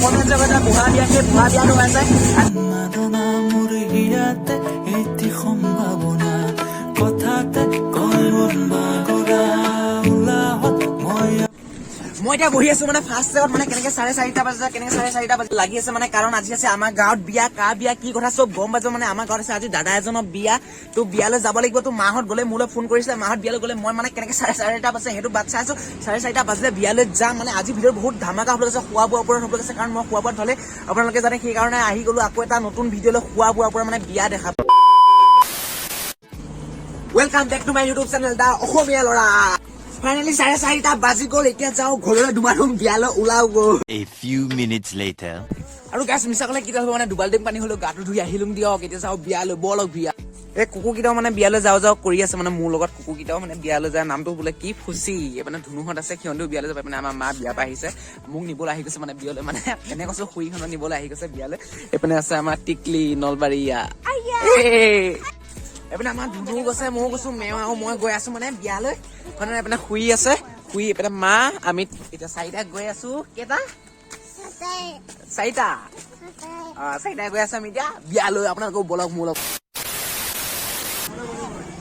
মন আছে এটা বুঢ়া বিয়া সেই বুঢ়া বিয়াটো আছে সম্ভাৱনা কথাতে কয় মন বাগৰা ওলাহত মই এতিয়া বহি আছো মানে ফাৰ্ষ্ট ষ্টেপত মানে কেনেকে 4:30 বাজে কেনেকে 4:30 বাজে লাগি আছে মানে কাৰণ আজি আছে আমাৰ গাঁৱত বিয়া কা বিয়া কি কথা চব গম পাইছো মানে আমাৰ গাঁৱত আছে আজি দাদা এজনৰ বিয়া তো বিয়ালৈ যাব লাগিব তো মাহত গলে মোলৈ ফোন কৰিছিলে মাহত বিয়ালৈ গলে মই মানে কেনেকে 4:30 বাজে সেইটো বাট চাই আছো 4:30 বাজিলে বিয়ালৈ যাম মানে আজি ভিডিঅ' বহুত ধামাকা হ'ব গৈছে খোৱা বোৱাৰ ওপৰত হ'ব গৈছে কাৰণ মই খোৱা বোৱাত হ'লে আপোনালোকে জানে সেইকাৰণে আহি গলো আকৌ এটা নতুন ভিডিঅ'লৈ খোৱা বোৱাৰ ওপৰত মানে বিয়া দেখা welcome back to my YouTube channel the Asomiya ল'ৰা ফাইনেলি 4:30 বাজি গ'ল এতিয়া যাওঁ ঘৰলৈ দুমাৰুম বিয়ালৈ ওলাও গ'ল A few minutes later আৰু গাছ মিছা ক'লে কিটা হ'ব মানে দুবালটিং পানী হ'লেও গাটো ধুই আহিলুম দিয়ক এতিয়া যাওঁ বিয়ালৈ বলক বিয়া এই কুকুৰকেইটাও মানে বিয়ালৈ যাওঁ কৰি আছে মানে মোৰ লগত কুকুৰকেইটাও মানে বিয়ালৈ যায় নামটো বোলে কি ফুচি মানে ধুনুহঁত আছে সিহঁতেও বিয়ালৈ যাব মানে আমাৰ মা বিয়া পৰা আহিছে মোক নিবলৈ আহি গৈছে মানে বিয়ালৈ মানে এনে কৈছো শুইখনত নিবলৈ আহি গৈছে বিয়ালৈ এইপিনে আছে আমাৰ টিকলি নলবাৰীয়া এইপিনে আমাৰ ধুনু গৈছে ময়ো গৈছো মেও আৰু মই গৈ আছো মানে বিয়ালৈ মানে এইপিনে শুই আছে শুই এইপিনে মা আমি এতিয়া 4টা গৈ আছো কেইটা 4টা 4টা গৈ আছো আমি এতিয়া বিয়ালৈ আপোনালোকক বলক মোৰ লগত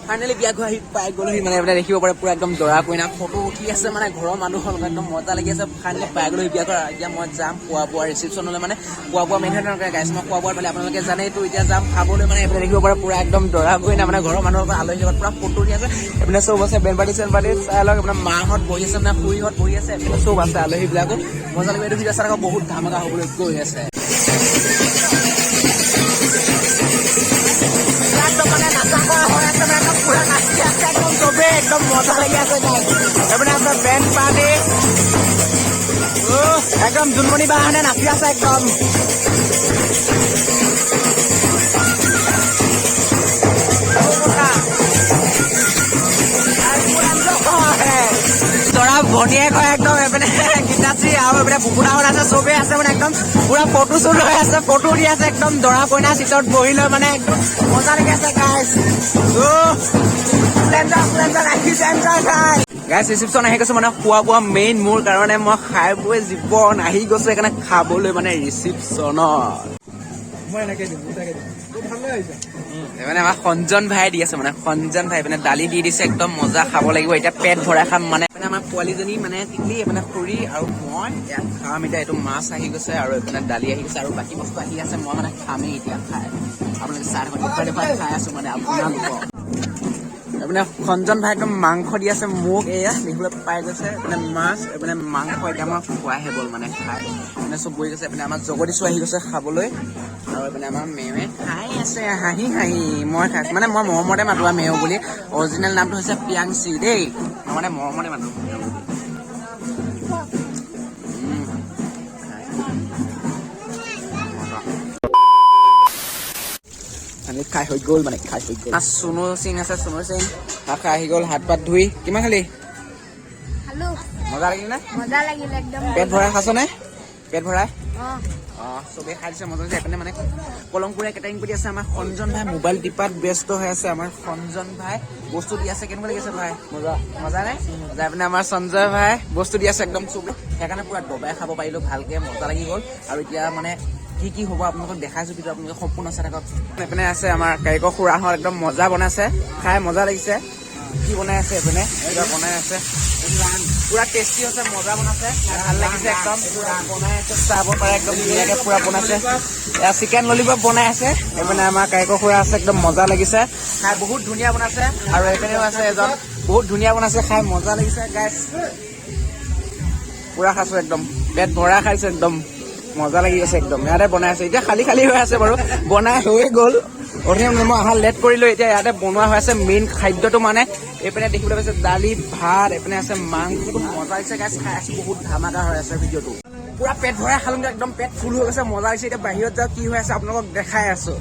ফাইনেলি বিয়া গৈ আহি পাই গ'লোহি মানে এইপিনে দেখিব পাৰে পুৰা একদম দৰা কইনা ফটো উঠি আছে মানে ঘৰৰ মানুহৰ লগত একদম মজা লাগি আছে ফাইনেলি পাই গ'লোহি বিয়া কৰা এতিয়া মই যাম খোৱা বোৱা ৰিচিপশ্যনলৈ মানে খোৱা বোৱা মেইন ধৰণে গাইছ মই খোৱা বোৱাত মানে আপোনালোকে জানেইতো এতিয়া যাম খাবলৈ মানে এইপিনে দেখিব পাৰে পুৰা একদম দৰা কইনা মানে ঘৰৰ মানুহৰ লগত আলহী লগত পুৰা ফটো উঠি আছে এইপিনে চব আছে বেনপাৰ্টি চেনপাৰ্টি চাই লওক আপোনাৰ মাহঁত বহি আছে মানে খুৰীহঁত বহি আছে এইপিনে চব আছে আলহীবিলাকো মজা লাগিব এইটো ভিডিঅ' চাই আকৌ বহুত ধামাকা হ'বলৈ গৈ আছে একদম মজা লাগি আছে এইপিনে আপোনাৰ বেণ্ড পাৰ্টি একদম জোনমণি বাহানে নাচি আছে একদম দৰা ভনীয়েক হয় একদম এইপিনে গীতাশ্ৰী আৰু এইপিনে বুকুনাহত আছে চবেই আছে মানে একদম পুৰা ফটো শ্বুট হৈ আছে ফটো উঠি আছে একদম দৰা কইনা চিটত বহি লৈ মানে একদম মজা লাগি আছে গাইছ গাইছ ৰিচিপশ্যন আহি গৈছো মানে খোৱা বোৱা মেইন মোৰ কাৰণে মই খাই বৈ জীৱন আহি গৈছো সেইকাৰণে খাবলৈ মানে ৰিচিপশ্যনত মানে আমাৰ সঞ্জন ভাই দি আছে মানে সঞ্জন ভাই মানে দালি দি দিছে একদম মজা খাব লাগিব এতিয়া পেট ভৰাই খাম মানে আমাৰ পোৱালীজনী মানে টিকলি মানে খুৰী আৰু মই ইয়াত খাম এতিয়া এইটো মাছ আহি গৈছে আৰু এইপিনে দালি আহি গৈছে আৰু বাকী বস্তু আহি আছে মই মানে খামেই এতিয়া খাই আপোনালোকে চাহ দেখুৱাই খাই আছো মানে আপোনালোকক এইপিনে সঞ্জন ভাই একদম মাংস দি আছে মোক এয়া দেখিবলৈ পাই গৈছে এইপিনে মাছ এইপিনে মাংস এতিয়া মই খোৱাহে গ'ল মানে খাই মানে চব বহি গৈছে এইপিনে আমাৰ জগদীশো আহি গৈছে খাবলৈ আৰু এইপিনে আমাৰ মেৱে খাই আছে হাঁহি হাঁহি মই খাইছো মানে মই মৰমতে মাতো মেও বুলি অৰিজিনেল নামটো হৈছে প্ৰিয়াংশী দেই মই মানে মৰমতে মাতো খাই হৈ গ'ল মানে খাই হৈ গ'ল সোণু সিং আছে সোণু সিং খাই আহি গ'ল হাত পাত ধুই কিমান খালি মজা লাগিল নে পেট ভৰাই খাইছ নে পেট ভৰাই চবেই খাই দিছে মজা লাগিছে এইপিনে মানে কলংকুৰীয়া কেটাৰিং কৰি আছে আমাৰ সঞ্জন ভাই মোবাইল টিপাত ব্যস্ত হৈ আছে আমাৰ সঞ্জন ভাই বস্তু দি আছে কেনেকুৱা লাগিছে ভাই মজা নে যাই পিনে আমাৰ সঞ্জয় ভাই বস্তু দি আছে একদম চবে সেইকাৰণে পুৰা দবাই খাব পাৰিলো ভালকে মজা লাগি গ'ল আৰু এতিয়া মানে কি হ'ব আপোনালোকক দেখাইছো কিন্তু আপোনালোকে সম্পূৰ্ণ চাই থাকক এইপিনে আছে আমাৰ কাৰিকৰ খুৰাহঁত একদম মজা বনাইছে খাই মজা লাগিছে কি বনাই আছে এইপিনে এইবিলাক বনাই আছে পুৰা টেষ্টি হৈছে মজা বনাইছে ভাল লাগিছে একদম বনাই আছে চাব পাৰে একদম ধুনীয়াকে পুৰা বনাইছে এয়া চিকেন ললিপপ বনাই আছে এইপিনে আমাৰ কাৰিকৰ খুৰা আছে একদম মজা লাগিছে খাই বহুত ধুনীয়া বনাইছে আৰু এইপিনেও আছে এজন বহুত ধুনীয়া বনাইছে খাই মজা লাগিছে গাইছ পুৰা খাইছো একদম পেট ভৰা খাইছো একদম মজা লাগি আছে একদম ইয়াতে বনাই আছে এতিয়া খালী হৈ আছে বাৰু বনাই হৈ গ'ল মই অহা লেট কৰিলো এতিয়া ইয়াতে বনোৱা হৈ আছে মেইন খাদ্যটো মানে এইপিনে দেখিবলৈ পাইছে দালি ভাত এইপিনে আছে মাংস বহুত মজা লাগিছে গাইছ খাই আছো বহুত ধামাকা হৈ আছে ভিডিঅ'টো পুৰা পেট ভৰাই খালো একদম পেট ফুল হৈ গৈছে মজা লাগিছে এতিয়া বাহিৰত যাওঁ কি হৈ আছে আপোনালোকক দেখাই আছো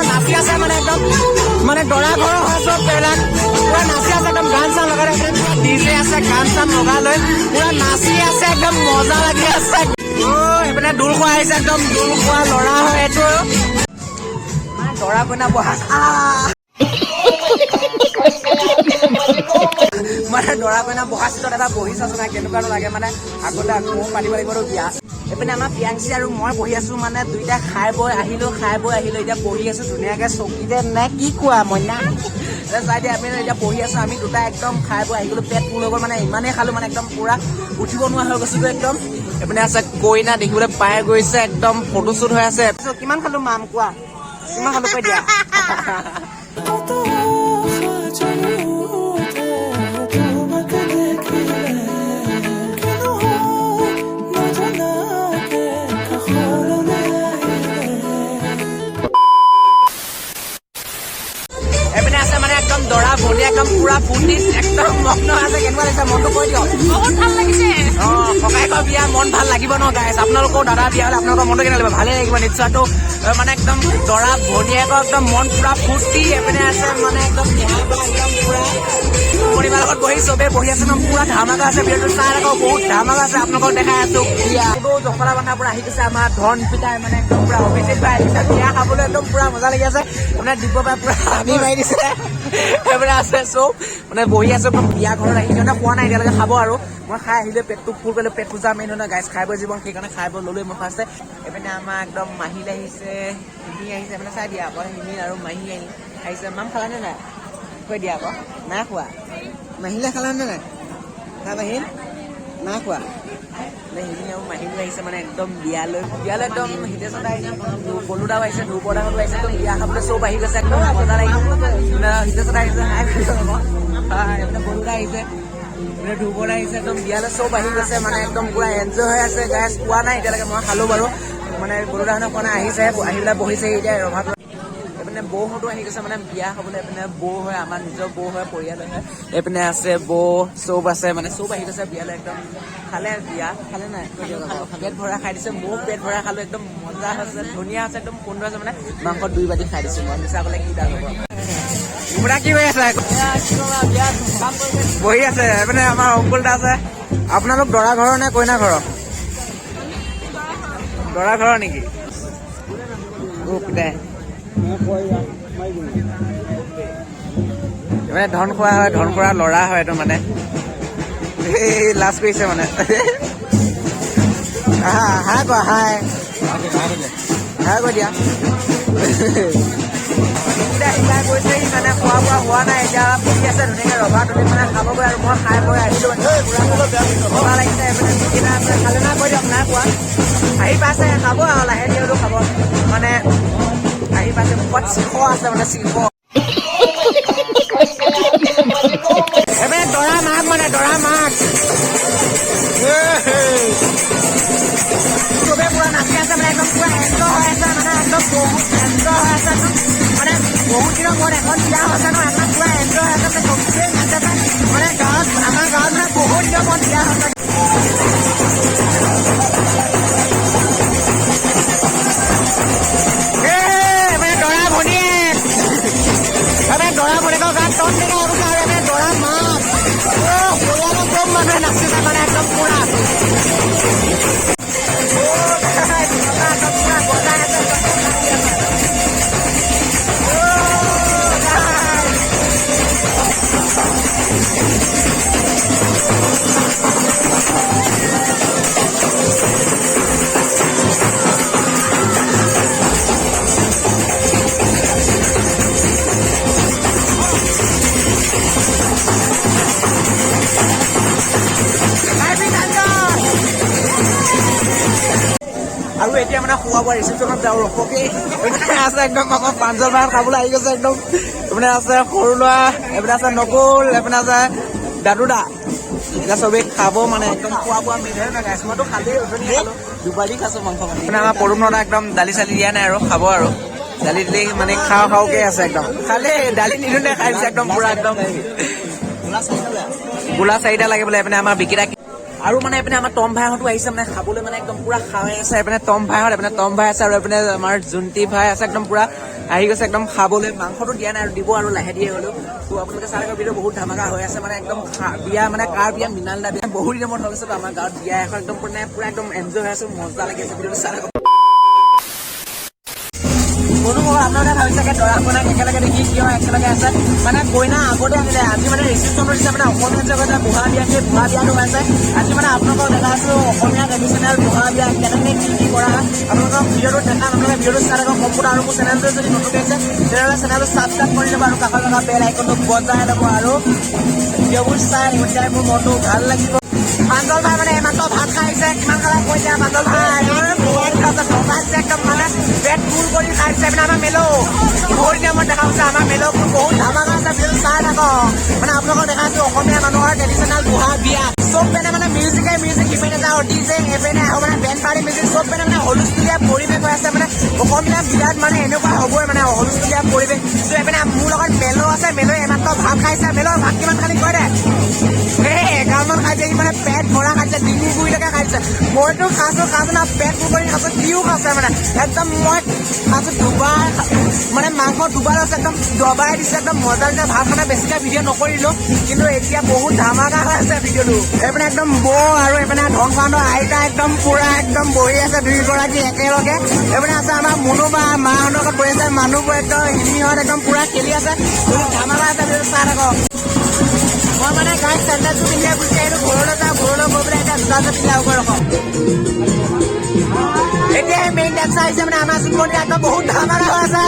নাচি আছে মানে একদম মানে দৰা ঘৰৰ হয় চব পেলাক পুৰা নাচি আছে একদম গান চান লগাই ডিজে আছে গান চান লগাই লৈ পুৰা নাচি আছে একদম মজা লাগি আছে এইপিনে দোল খোৱা আহিছে একদম দোল খোৱা ল'ৰা হয় এইটো মানে দৰা কইনা বহা মানে দৰা কইনা বহা চিটত এটা বহি চাচোন না কেনেকুৱানো লাগে মানে আগতে আকৌ পাতিব লাগিব আৰু বিয়া এইপিনে আমাৰ প্ৰিয়াংশী আৰু মই বহি আছো মানে দুইটা খাই বৈ আহিলো এতিয়া বহি আছো ধুনীয়াকে চকীতে নে কি কোৱা মইনা চাই দিয়া আমি এতিয়া বহি আছো আমি দুটা একদম খাই বৈ আহি গলো পেট ফুল হৈ গ'ল মানে ইমানেই খালো মানে একদম পুৰা উঠিব নোৱাৰা হৈ গৈছো একদম এইপিনে আছে কইনা দেখিবলৈ পাই গৈছে একদম ফটোশ্বুট হৈ আছে কিমান খালো মাম কোৱা কিমান খালো কৈ দিয়া দৰা ভনী একদম পুৰা ফুটি একদম মগ্ন আছে কেনেকুৱা লাগিছে মনটো কৈ দিয়ক বহুত ভাল লাগিছে ককাইকৰ বিয়া মন ভাল লাগিব ন গাইছ আপোনালোকৰ দাদা বিয়া হ'লে আপোনালোকৰ মনটো কেনে লাগিব ভালেই লাগিব নিশ্চয়তো মানে একদম দৰা ভনীয়েকৰ একদম মন পুৰা ফূৰ্তি এপিনে আছে মানে একদম একদম পুৰা পৰিবাৰৰ লগত বহি চবেই বহি আছে ন পুৰা ধামাকা আছে বিয়াটো চাই আকৌ বহুত ধামাকা আছে আপোনালোকক দেখাই আছো বিয়া জখলা বান্ধা পৰা আহি গৈছে আমাৰ ধন পিতাই মানে একদম পুৰা অভিজিত বাই আহিছে বিয়া খাবলৈ একদম পুৰা মজা লাগি আছে মানে দিব বাই পুৰা আমি মাৰি দিছে এইবিলাক আছে চব মানে বহি আছো বিয়া ঘৰত আহি সিহঁতে খোৱা নাই এতিয়ালৈকে খাব আৰু মই খাই আহিলে পেটটো ফুল কৰিলো পেট পূজা মেইন হয় গাইছ খাই বৈ জীৱন সেইকাৰণে খাই বৈ ল'লোৱে মই ফাৰ্ষ্টে এইপিনে আমাৰ একদম মাহিল আহিছে হিমি আহিছে মানে চাই দিয়া আকৌ হিমি আৰু মাহী আহিছে মাম খালানে নাই কৈ দিয়া আকৌ নাই খোৱা মাহিলে খালানে নাই নাই মাহিল নাই খোৱা হিমি আৰু মাহিলো আহিছে মানে একদম বিয়ালৈ একদম হিতেশদা আহিছে বলুদাও আহিছে ধ্ৰুৱদাহঁতো আহিছে একদম বিয়া খাবলৈ চব আহি গৈছে একদম মজা লাগিছে হিতেশদা আহিছে এইপিনে বলুদা আহিছে ধ্ৰুৱদা আহিছে একদম বিয়ালৈ চব আহি গৈছে মানে একদম পুৰা এনজয় হৈ আছে গাইছ পোৱা নাই এতিয়ালৈকে মই খালো বাৰু মানে বলুদাহঁতৰ কোৱা নাই আহিছে আহি পেলাই বহিছে এতিয়া ৰভা এইপিনে বৌহঁতো আহি গৈছে মানে বিয়া খাবলৈ এইপিনে বৌ হয় আমাৰ নিজৰ বৌ হয় পৰিয়াল হয় এইপিনে আছে বৌ চব আছে মানে চব আহি গৈছে বিয়ালৈ একদম খালে বিয়া খালে নাই পেট ভৰা খাই দিছে ময়ো পেট ভৰা খালো একদম মজা হৈছে ধুনীয়া আছে একদম সুন্দৰ আছে মানে মাংস 2 বাটি খাই দিছো মই মিছা ক'লে কি দাল হ'ব পুৰা কি হৈ আছে বহি আছে এইপিনে আমাৰ অংকুল দা আছে আপোনালোক দৰা ঘৰৰ নে কইনা ঘৰৰ দৰা ঘৰৰ নেকি মানে ধন খোৱা হয় ধন খোৱা ল'ৰা হয় এইটো মানে এই লাজ কৰিছে মানে হাই কোৱা হাই কৈ দিয়া শিকাই গৈছে মানে খোৱা বোৱা হোৱা নাই এতিয়া বহি আছে ধুনীয়াকে ৰভা তুলি মানে খাবগৈ আৰু মই খাই বৈ আহিলো মজা লাগিছে খালে নাই কৈ দিয়ক নাই খোৱা আহি পাইছে খাব আৰু লাহে ধীৰে খাব মানে আহি পাইছে মুখত চিখ আছে মানে চিখ এবাৰ দৰা মাক মানে দৰা মাক চবে পুৰা নাচি আছে মানে একদম পুৰা এনজয় হৈ আছে মানে একদম বহুত এনজয় হৈ আছে মানে বহুত দিনৰ মূৰত এখন বিয়া হৈছে ন এখন পুৰা এনজয় হৈ আছে চবেই নাচে মানে গাঁৱত আমাৰ গাঁৱত মানে বহুত দিনৰ মূৰত বিয়া হৈছে দৰা ভনীয়েকৰ গাত টন দিলে দৰা মাক পৰিয়ালৰ চব মানুহে নাচিছে মানে একদম পুৰা আৰু এতিয়া মানে খোৱা বোৱা ৰিচিপশ্যনত যাওঁ ৰখকেই আছে একদম আমাৰ পাঞ্জল ভাত খাবলৈ আহি গৈছে একদম এইপিনে আছে সৰু ল'ৰা এইপিনে আছে নকুল এইপিনে আছে দাদুদা এতিয়া চবেই খাব মানে একদম খোৱা বোৱা মিঠাই নাখাইছো মইতো খালেই খালো 2 বাটি খাইছো মাংস মানে আমাৰ পৰুম নদা একদম দালি চালি দিয়া নাই আৰু খাব আৰু দালি দিলে মানে খাওঁকে আছে একদম খালে দালি নিদিওঁতে খাই দিছে একদম পুৰা একদম গোলা 4টা লাগে বোলে এইপিনে আমাৰ বিকিৰা আৰু মানে এইপিনে আমাৰ টম ভাইহঁতো আহিছে মানে খাবলৈ মানে একদম পুৰা খাই আছে এইপিনে টম ভাইহঁত এইপিনে টম ভাই আছে আৰু এইপিনে আমাৰ জুন্তি ভাই আছে একদম পুৰা আহি গৈছে একদম খাবলৈ মাংসটো দিয়া নাই আৰু দিব আৰু লাহে দিয়ে হ'লেও তো আপোনালোকে চাই ভিডিঅ' বহুত ধামাকা হৈ আছে মানে একদম বিয়া মানে কাৰ বিয়া মৃণাল দা বিয়া বহুত দিনৰ মূৰত হৈ গৈছে আমাৰ গাঁৱত বিয়া এখন একদম পুৰা একদম এনজয় হৈ আছে মজা লাগি আছে ভিডিঅ'টো চাই কোনো আপোনালোকে ভাবিছে দৰা কইনাক একেলগে দেখি কিয় একেলগে আছে মানে কইনা আগতে আনিলে আজি মানে ৰিচিপশ্যনৰ দিছে মানে অসমীয়া জগতে বুঢ়া বিয়া সেই বুঢ়া বিয়াটো আছে আজি মানে আপোনালোকক দেখাইছো অসমীয়া ট্ৰেডিশ্যনেল বুঢ়া বিয়া কেনেকৈ কি কৰা হয় আপোনালোকক ভিডিঅ'টো দেখা আপোনালোকে ভিডিঅ'টো চাই থাকক সম্পূৰ্ণ আৰু মোৰ চেনেলটো যদি নতুনকৈ আছে তেনেহ'লে চেনেলটো ছাবস্ক্ৰাইব কৰি ল'ব আৰু কাষত থকা বেল আইকনটো বজাই ল'ব আৰু ভিডিঅ'বোৰ চাই তেতিয়াই মোৰ মনটো ভাল লাগিব মাঞ্জল ভাই মানে এইমাত্ৰ ভাত খাইছে কিমান খালে কৈ দিয়া মাঞ্জল ভাই একদম মানে পেট ফুল কৰি খাইছে মানে আমাৰ মেলো বহুত নিয়মত দেখা হৈছে আমাৰ মেলো বহুত ধামাকা আছে ভিডিঅ'টো চাই থাকক মানে আপোনালোকক দেখাইছো অসমীয়া মানুহৰ ট্ৰেডিশ্যনেল বুঢ়া বিয়া চব পেনে মানে মিউজিক সিপিনে যাওঁ ডিজে এপিনে আহোঁ মানে বেণ্ড পাৰ্টি মিউজিক চব পেনে মানে হুলস্থুলীয়া পৰিৱেশ হৈ আছে মানে অসমীয়া বিয়াত মানে এনেকুৱা হ'বই মানে হুলস্থুলীয়া পৰিৱেশ ত' এইপিনে মোৰ লগত মেলো আছে মেলোৱে এইমাত্ৰ ভাত খাইছে মেলোৰ ভাত কিমান খালি কৈ দে এগালমান খাইছে সি মানে পেট ভৰা খাইছে ডিঙি গুৰিলৈকে খাইছে মইতো খাইছো না পেট ফুল কৰি খাইছো সিও খাইছে মানে একদম মই খাইছো দুবাৰ মানে মাংস দুবাৰ আছে একদম দবাই দিছে একদম মজা দিছে ভাত খানা বেছিকৈ ভিডিঅ' নকৰিলোঁ কিন্তু এতিয়া বহুত ধামাকা হৈ আছে ভিডিঅ'টো এইপিনে একদম বৌ আৰু এইপিনে ধনকাণ্ডৰ আইতা একদম পুৰা একদম বহি আছে দুয়োগৰাকী একেলগে এইপিনে আছে আমাৰ মুনু বা মাহঁতৰ লগত বহি আছে মানুহবোৰ একদম হিমিহঁত একদম পুৰা খেলি আছে বহুত ধামাকা আছে ভিডিঅ'টো চাই থাকক মই মানে গাড়ী চেণ্ডেলটো পিন্ধিয়ে গুচি আহিলোঁ ঘৰলৈ যাওঁ ঘৰলৈ গৈ পেলাই এতিয়া জোতাযোৰ পিন্ধি আহোঁ ৰখক এতিয়া মেইন ডান্সাৰ আহিছে মানে আমাৰ জীৱন একদম বহুত ধামাকা হৈ আছে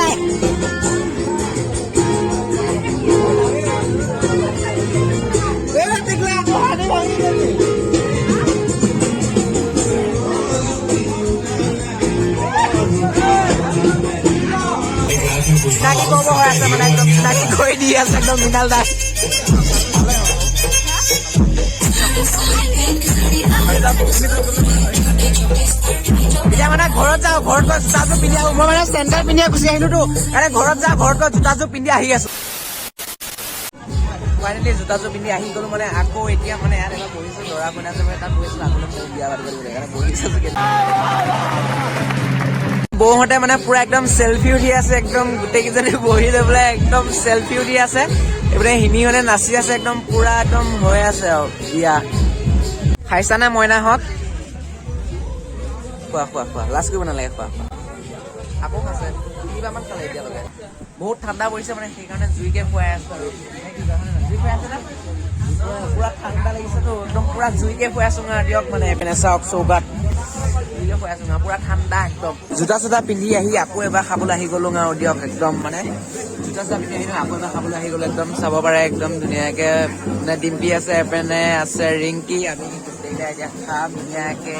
চিনাকি ক'ব হৈ আছে মানে একদম চিনাকি কৰি দি আছে একদম মৃণাল দাস এতিয়া মানে ঘৰত যাওঁ ঘৰত গৈ জোতাযোৰ পিন্ধি আহোঁ মই মানে চেণ্ডেল পিন্ধিয়ে গুচি আহিলোতো মানে ঘৰত যাওঁ ঘৰত গৈ জোতাযোৰ পিন্ধি আহি আছো ফাইনেলি জোতাযোৰ পিন্ধি আহি গ'লো মানে আকৌ এতিয়া মানে ইয়াত এবাৰ বহিছোঁ দৰা কইনা যে তাত বহিছিলোঁ আগলৈ মোৰ বিয়া পাতিব লাগিব সেইকাৰণে বহিছোঁ বৌহঁতে মানে পুৰা একদম চেল্ফি উঠি আছে একদম গোটেইকেইজনী বহি লৈ পেলাই একদম চেল্ফি উঠি আছে এইপিনে হিমিহঁতে নাচি আছে একদম পুৰা একদম হৈ আছে আৰু বিয়া খাইছানে মইনাহঁত খোৱা খোৱা খোৱা লাজ কৰিব নালাগে খোৱা খোৱা আকৌ খাইছে কিবামান খালে এতিয়ালৈকে বহুত ঠাণ্ডা পৰিছে মানে সেইকাৰণে জুইকে খুৱাই আছো আৰু জুই খুৱাই আছে নে পুৰা ঠাণ্ডা লাগিছেতো একদম পুৰা জুইকে খুৱাই আছো আৰু দিয়ক মানে এইপিনে চাওক চৌকাত জুইকে খুৱাই আছো পুৰা ঠাণ্ডা একদম জোতা চোতা পিন্ধি আহি আকৌ এবাৰ খাবলৈ আহি গ'লো আৰু দিয়ক একদম মানে জোতা চোতা পিন্ধি আহি আকৌ এবাৰ খাবলৈ আহি গ'লো একদম চাব পাৰে একদম ধুনীয়াকে মানে ডিম্পি আছে এপিনে আছে ৰিংকি আমি এতিয়া খাম ধুনীয়াকে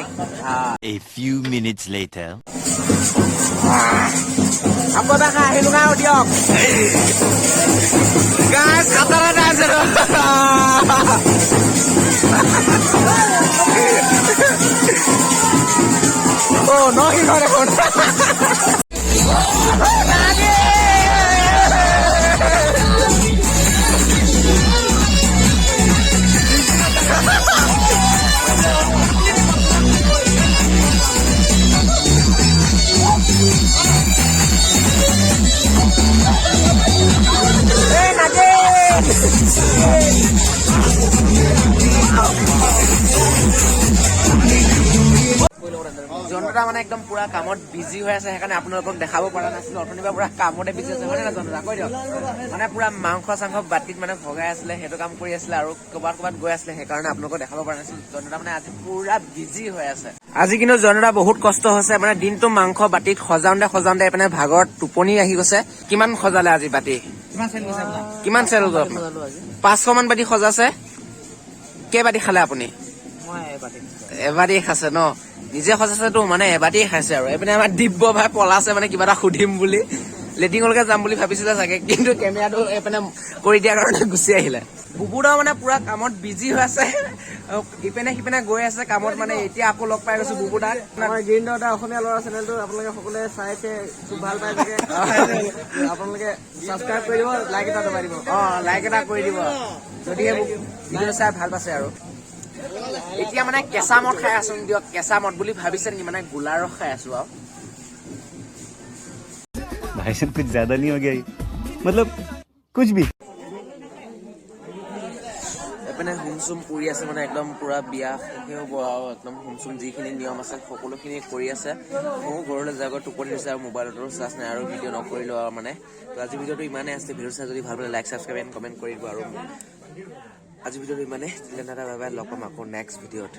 A few minutes later. আকৌ এবাৰ খাই আহিলো আৰু দিয়ক গাছ খাতাৰা dance Oh, no, he got it. Hey, জনতা মানে একদম পুৰা কামত বিজি হৈ আছে সেইকাৰণে আপোনালোকক দেখাব পৰা নাছিলো অথনিবা পুৰা কামতে বিজি আছে হয় না জনতা কৈ দিয়ক মানে পুৰা মাংস চাংস বাতিত মানে ভগাই আছিলে সেইটো কাম কৰি আছিলে আৰু ক'ৰবাত গৈ আছিলে সেইকাৰণে আপোনালোকক দেখাব পৰা নাছিলো জনতা মানে আজি পুৰা বিজি হৈ আছে আজি কিন্তু জনতা বহুত কষ্ট হৈছে মানে দিনটো মাংস বাতিত সজাওঁতে এইপিনে ভাগৰত টোপনি আহি গৈছে কিমান সজালে আজি বাতি কিমান চেল গ'ল 500 মান বাতি সজাইছে কেইবাতি খালে আপুনি এবাতি খাইছে ন নিজে সজাইছেতো মানে এবাতিয়ে খাইছে আৰু এইপিনে আমাৰ দিব্য ভাই পলাছে মানে কিবা এটা সুধিম বুলি লেটিঙলৈকে যাম বুলি ভাবিছিলে চাগে কিন্তু কেমেৰাটো এইপিনে কৰি দিয়াৰ কাৰণে গুচি আহিলে বুবুদাও মানে পুৰা কামত বিজি হৈ আছে ইপিনে সিপিনে গৈ আছে কামত মানে এতিয়া আকৌ লগ পাই গৈছো বুবুদাক আমাৰ গ্ৰীণ এটা অসমীয়া ল'ৰা চেনেলটো আপোনালোকে সকলোৱে চাইছে খুব ভাল পাই থাকে আপোনালোকে ছাবস্ক্ৰাইব কৰি দিব লাইক এটা দবাই দিব লাইক এটা কৰি দিব যদিহে ভিডিঅ' চাই ভাল পাইছে আৰু এতিয়া মানে কেঁচা মদ খাই আছো দিয়ক কেঁচা মদ বুলি ভাবিছে নেকি মানে গোলা ৰস খাই আছো আৰু भाई साहब कुछ ज्यादा नहीं हो गया मतलब कुछ भी মানে হোম চুম কৰি আছে মানে একদম পুৰা বিয়া শেষে হ'ব আৰু একদম হোম চুম যিখিনি নিয়ম আছে সকলোখিনি কৰি আছে ময়ো ঘৰলৈ যাই গৈ টোপনি দিছে আৰু মোবাইলতো চাৰ্জ নাই আৰু ভিডিঅ' নকৰিলোঁ আৰু মানে তো আজি ভিডিঅ'টো ইমানেই আছে ভিডিঅ' চাই যদি ভাল পালে লাইক ছাবস্ক্ৰাইব এণ্ড কমেণ্ট কৰি দিব আৰু আজি ভিডিঅ'টো ইমানেই তেন্তে বাই বাই লগ পাম আকৌ নেক্সট ভিডিঅ'ত